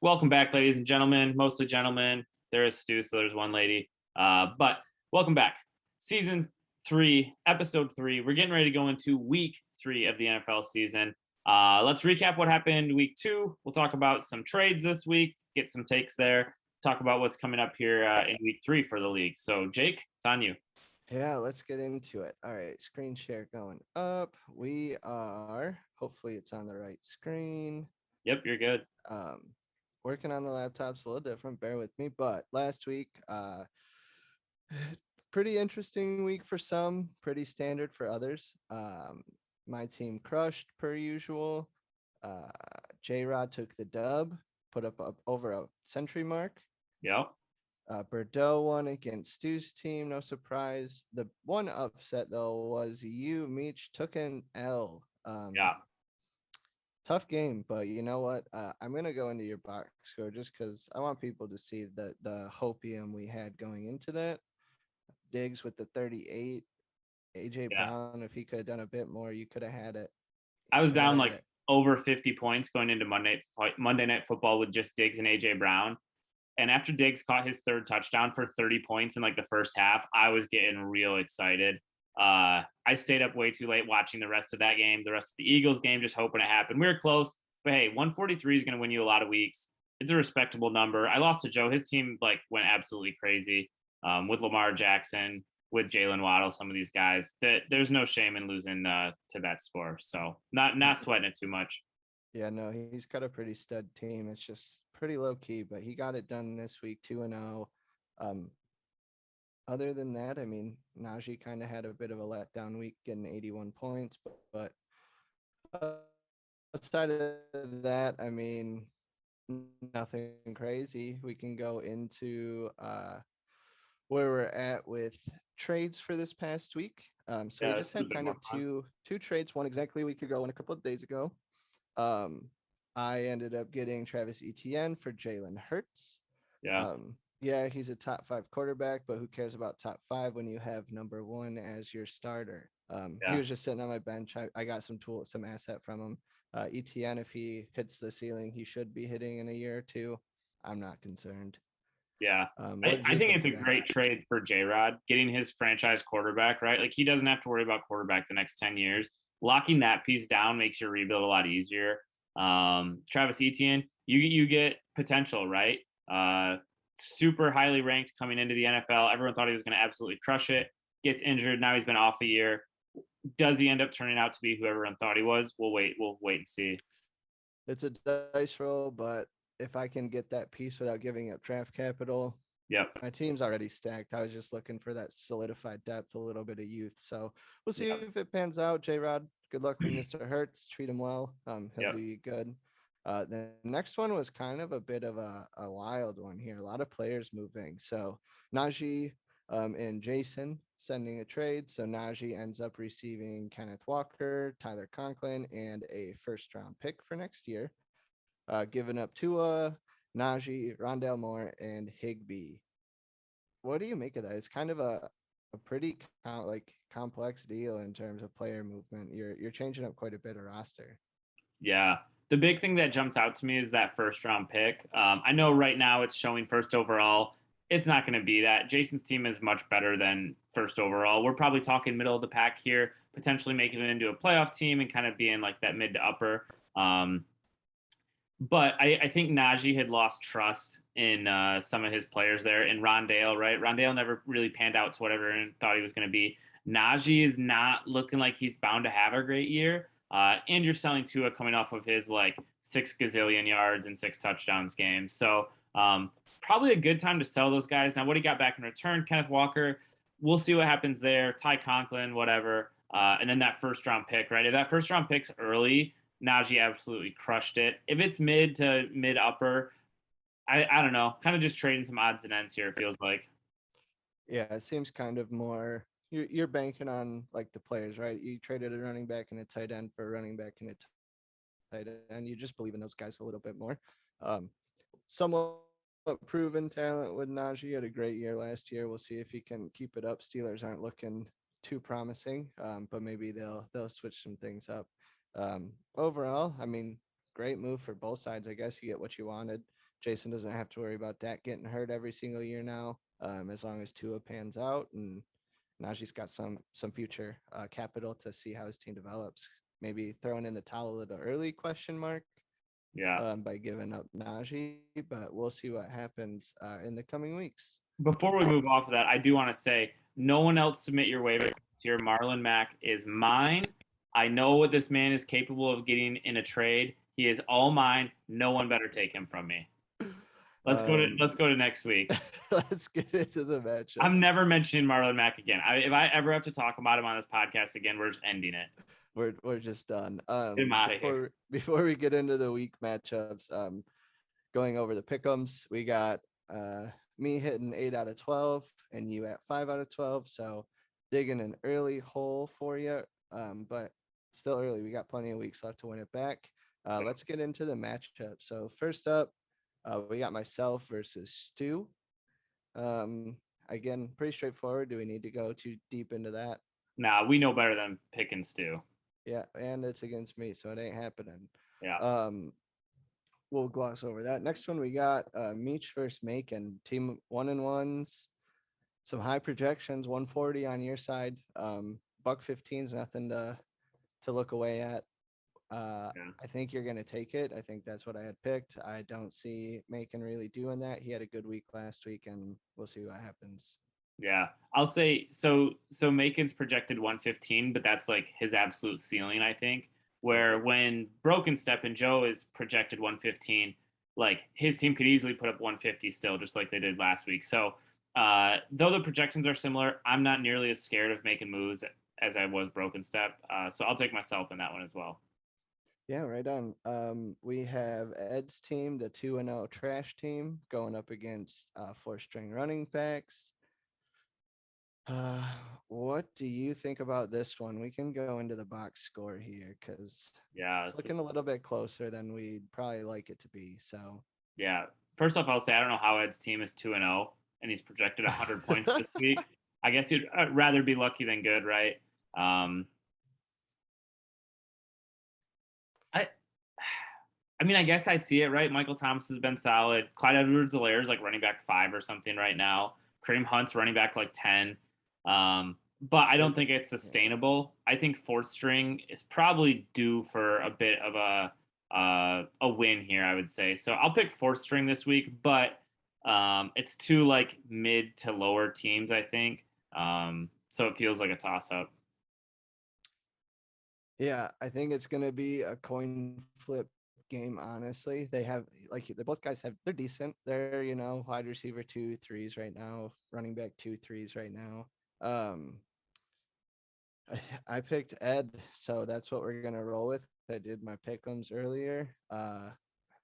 Welcome back, ladies and gentlemen. Mostly gentlemen. There is Stu, so there's one lady. But welcome back. Season 3, episode 3. We're getting ready to go into week 3 of the NFL season. Let's recap what happened week 2. We'll talk about some trades this week, get some takes there, talk about what's coming up here in week 3 for the league. So, Jake, it's on you. Yeah, let's get into it. All right, screen share going up. Hopefully it's on the right screen. Yep, you're good. Um, Working on the laptop's a little different, bear with me. But last week, pretty interesting week for some, pretty standard for others. My team crushed per usual. Uh, J Rod took the dub, put up over a century mark. Yep. Bordeaux won against Stu's team, no surprise. The one upset though was you, Meech, took an L. Yeah. Tough game, but you know what? I'm gonna go into your box score just because I want people to see the hopium we had going into that. Diggs with the 38, AJ Yeah. Brown. If he could have done a bit more, you could have had it. I You was could have down had like it. over 50 points going into Monday Night Football with just Diggs and AJ Brown. And after Diggs caught his third touchdown for 30 points in like the first half, I was getting real excited. I stayed up way too late watching the rest of that game, the rest of the Eagles game, just hoping it happened. We were close, but hey, 143 is going to win you a lot of weeks. It's a respectable number. I lost to Joe. His team like went absolutely crazy with Lamar Jackson, with Jalen Waddle, some of these guys. There's no shame in losing to that score. So not sweating it too much. Yeah, no, he's got a pretty stud team. It's just pretty low key, but he got it done this week, 2-0. Um, Other than that, I mean, Najee kind of had a bit of a letdown week, getting 81 points, but outside of that, I mean, nothing crazy. We can go into where we're at with trades for this past week. So we Yeah, just this is a had bit kind more of fun. two trades, one exactly a week ago and a couple of days ago. Um, I ended up getting Travis Etienne for Jalen Hurts. Yeah, Yeah, he's a top 5 quarterback, but who cares about top 5 when you have number 1 as your starter? He yeah. was just sitting on my bench. I got some asset from him. ETN, if he hits the ceiling, he should be hitting in a year or two. I'm not concerned. Yeah. What did I you think think it's of a that? great trade for J Rod, getting his franchise quarterback, right? Like he doesn't have to worry about quarterback the next 10 years. Locking that piece down makes your rebuild a lot easier. Travis Etienne, you get potential, right? Super highly ranked coming into the NFL. Everyone thought he was going to absolutely crush it. Gets injured. Now he's been off a year. Does he end up turning out to be who everyone thought he was? We'll wait. We'll wait and see. It's a dice roll, but if I can get that piece without giving up draft capital, Yep. my team's already stacked. I was just looking for that solidified depth, a little bit of youth. So we'll see Yep. if it pans out. J Rod, good luck with Mr. Hertz. Treat him well. He'll Yep. do you good. The next one was kind of a bit of a wild one here. A lot of players moving. So Najee and Jason sending a trade. So Najee ends up receiving Kenneth Walker, Tyler Conklin, and a first round pick for next year. Giving up Tua, Najee, Rondell Moore, and Higby. What do you make of that? It's kind of a pretty complex deal in terms of player movement. You're changing up quite a bit of roster. Yeah. The big thing that jumped out to me is that first round pick. I know right now it's showing first overall. It's not going to be that. Jason's team is much better than first overall. We're probably talking middle of the pack here, potentially making it into a playoff team and kind of being like that mid to upper. Um, but I think Najee had lost trust in some of his players there. And Rondale, right? Rondale never really panned out to whatever and thought he was going to be. Najee is not looking like he's bound to have a great year. And you're selling Tua coming off of his like 6 gazillion yards and 6 touchdowns games. So probably a good time to sell those guys. Now, what he got back in return, Kenneth Walker, we'll see what happens there. Ty Conklin, whatever. And then that first round pick, right? If that first round pick's early, Najee absolutely crushed it. If it's mid to mid upper, I don't know. Kind of just trading some odds and ends here, it feels like. Yeah, it seems kind of more you're banking on like the players, right? You traded a running back and a tight end for a running back and a tight end. You just believe in those guys a little bit more. Somewhat proven talent with Najee. Had a great year last year. We'll see if he can keep it up. Steelers aren't looking too promising, but maybe they'll switch some things up. Overall, I mean, great move for both sides. I guess you get what you wanted. Jason doesn't have to worry about that getting hurt every single year now, as long as Tua pans out, and Najee's got some future capital to see how his team develops. Maybe throwing in the towel a little early, question mark, Yeah. by giving up Najee, but we'll see what happens in the coming weeks. Before we move off of that, I do want to say no one else submit your waiver claims here. Marlon Mack is mine. I know what this man is capable of getting in a trade. He is all mine. No one better take him from me. Um, Let's go to next week. let's get into the I'm matchups. never mentioning Marlon Mack again. If I ever have to talk about him on this podcast again, we're just ending it. We're just done. Get him out of here. Before we get into the week matchups, going over the pick'ems, we got me hitting 8 out of 12 and you at 5 out of 12. So digging an early hole for you, but still early. We got plenty of weeks left to win it back. Let's get into the matchup. So first up, we got myself versus Stu. Um, Again, pretty straightforward. Do we need to go too deep into that? Nah, we know better than pick and stew. Yeah, and it's against me, so it ain't happening. Yeah. Um, we'll gloss over that. Next one we got Meech versus Macon, team 1-1s, some high projections, 140 on your side. Buck 15 is nothing to look away at. Yeah. I think you're gonna take it. I think that's what I had picked. I don't see Macon really doing that. He had a good week last week, and we'll see what happens. Yeah. I'll say so Macon's projected 115, but that's like his absolute ceiling, I think. Where Yeah. when Broken Step and Joe is projected 115, like his team could easily put up 150 still, just like they did last week. So though the projections are similar, I'm not nearly as scared of making moves as I was Broken Step. So I'll take myself in that one as well. Yeah, right on. We have Ed's team, the 2-0 trash team, going up against 4 string running backs. Uh, what do you think about this one? We can go into the box score here because Yeah, it's this looking is a little bit closer than we'd probably like it to be. So, Yeah. First off, I'll say I don't know how Ed's team is 2-0 and he's projected 100 points this week. I guess you'd rather be lucky than good, right? Um, I, I mean, I guess I see it, right? Michael Thomas has been solid. Clyde Edwards-Helaire is like running back 5 or something right now. Kareem Hunt's running back like 10. But I don't think it's yeah. sustainable. I think fourth string is probably due for a bit of a win here, I would say. So I'll pick fourth string this week, but it's two like mid to lower teams, I think. So it feels like a toss up. Yeah, I think it's gonna be a coin flip game. Honestly, they have like they both guys have they're decent. They're wide receiver 2 3s right now, running back 2 3s right now. Um, I picked Ed, so that's what we're gonna roll with. I did my pick'ems earlier.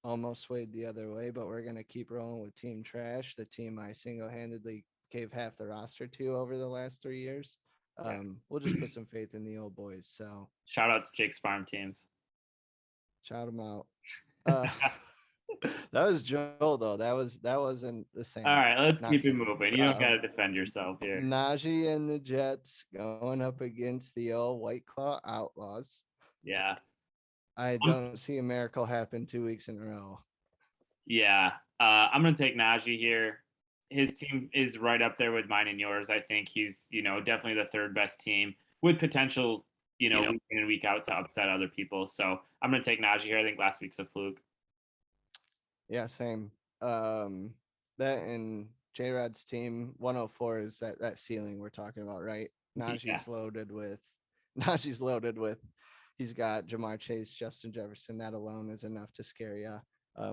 Almost swayed the other way, but we're gonna keep rolling with Team Trash, the team I single-handedly gave half the roster to over the last 3 years. Yeah. We'll just put some faith in the old boys. So Shout out to Jake's farm teams. shout them out. Uh, that was Joel though. That wasn't the All same. right, let's Not keep it same. moving. You don't got to defend yourself here. Najee and the Jets going up against the old White Claw Outlaws. Yeah. I I'm, don't see a miracle happen 2 weeks in a row. yeah. I'm going to take Najee here. His team is right up there with mine and yours. I think he's, definitely the third best team with potential, week in and week out to upset other people. So I'm going to take Najee here. I think last week's a fluke. Yeah, same. That and J Rod's team 104 is that ceiling we're talking about, right? Yeah. Najee's loaded with Najee's loaded with he's got Jamar Chase, Justin Jefferson. That alone is enough to scare you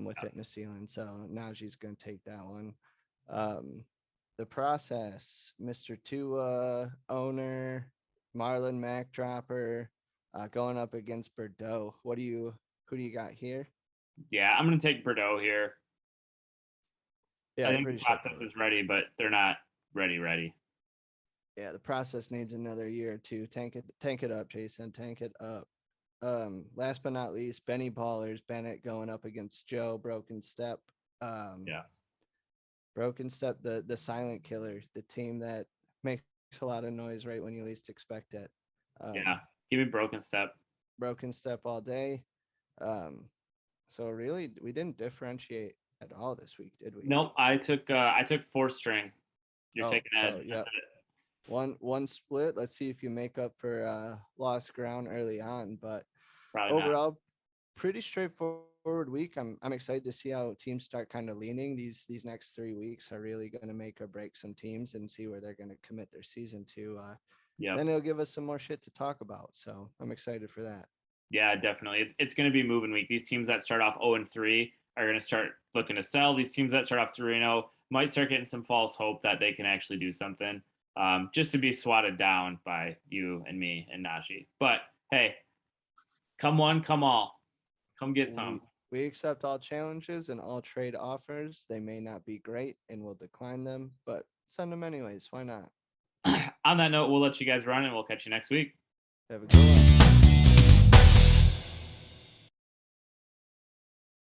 with hitting the ceiling. So Najee's gonna take that one. Um, the process, Mr. Tua owner, Marlon Mack dropper, going up against Bordeaux. Who do you got here? Yeah. I'm going to take Bordeaux here. I Yeah, think the pretty process straightforward. is ready, but they're not ready. Yeah, the process needs another year or two. Tank it up, Jason. Tank it up. Last but not least, Benny Ballers, Bennett going up against Joe, Broken Step. Um, Yeah. Broken Step, the silent killer, the team that makes a lot of noise right when you least expect it. Yeah. Um, Give me Broken Step. Broken Step all day. Um, so really, we didn't differentiate at all this week, did we? Nope. I took fourth string. You're Oh, taking Ed. so That's yep. it. One split. Let's see if you make up for lost ground early on. But Probably not. overall, pretty straightforward week. I'm excited to see how teams start kind of leaning. These next 3 weeks are really going to make or break some teams and see where they're going to commit their season to. Yep. Then it'll give us some more shit to talk about. So I'm excited for that. Yeah, definitely. It's going to be moving week. These teams that start off 0-3 are going to start looking to sell. These teams that start off 3-0 might start getting some false hope that they can actually do something, just to be swatted down by you and me and Najee. But hey, come one, come all. Come get some. We accept all challenges and all trade offers. They may not be great and we'll decline them, but send them anyways. Why not? On that note, we'll let you guys run and we'll catch you next week. Have a good one.